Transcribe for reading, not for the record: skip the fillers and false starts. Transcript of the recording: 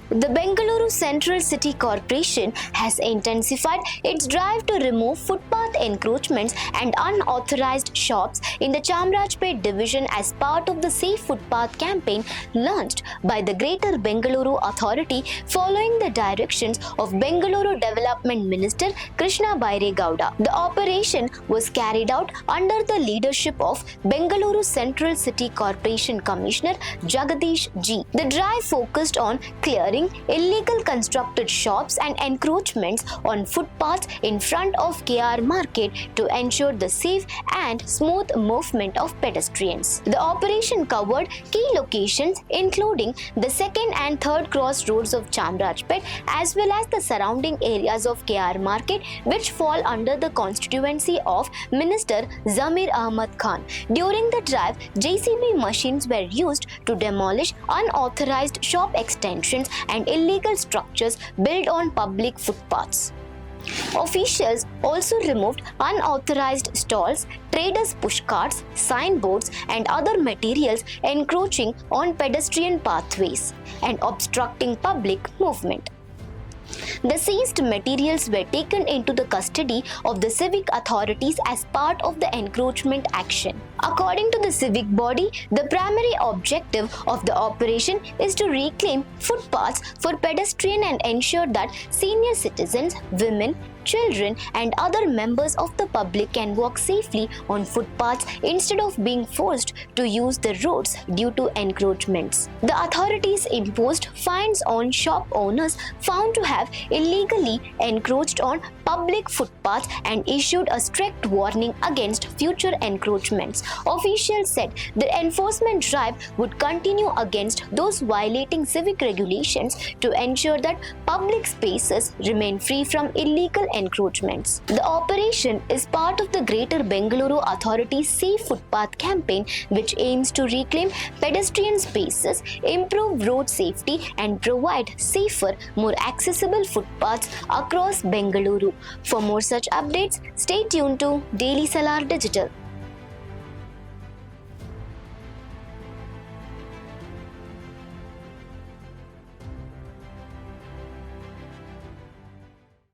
The Bengaluru Central City Corporation has intensified its drive to remove footpath encroachments and unauthorized shops in the Chamarajpet division as part of the Safe Footpath campaign launched by the Greater Bengaluru Authority following the directions of Bengaluru Development Minister Krishna Byre Gowda. The operation was carried out under the leadership of Bengaluru Central City Corporation Commissioner Jagadish G. The drive focused on clearing illegal constructed shops and encroachments on footpaths in front of KR Market to ensure the safe and smooth movement of pedestrians. The operation covered key locations including the second and third crossroads of Chamarajpet as well as the surrounding areas of KR Market which fall under the constituency of Minister Zamir Ahmad Khan. During the drive, JCB machines were used to demolish unauthorized shop extensions and illegal structures built on public footpaths. Officials also removed unauthorized stalls, traders' pushcarts, signboards, and other materials encroaching on pedestrian pathways and obstructing public movement. The seized materials were taken into the custody of the civic authorities as part of the encroachment action. According to the civic body, the primary objective of the operation is to reclaim footpaths for pedestrians and ensure that senior citizens, women, children, and other members of the public can walk safely on footpaths instead of being forced to use the roads due to encroachments. The authorities imposed fines on shop owners found to have illegally encroached on public footpaths and issued a strict warning against future encroachments. Officials said the enforcement drive would continue against those violating civic regulations to ensure that public spaces remain free from illegal encroachments. The operation is part of the Greater Bengaluru Authority's Safe Footpath campaign, which aims to reclaim pedestrian spaces, improve road safety, and provide safer, more accessible footpaths across Bengaluru. For more such updates, stay tuned to Daily Salar Digital.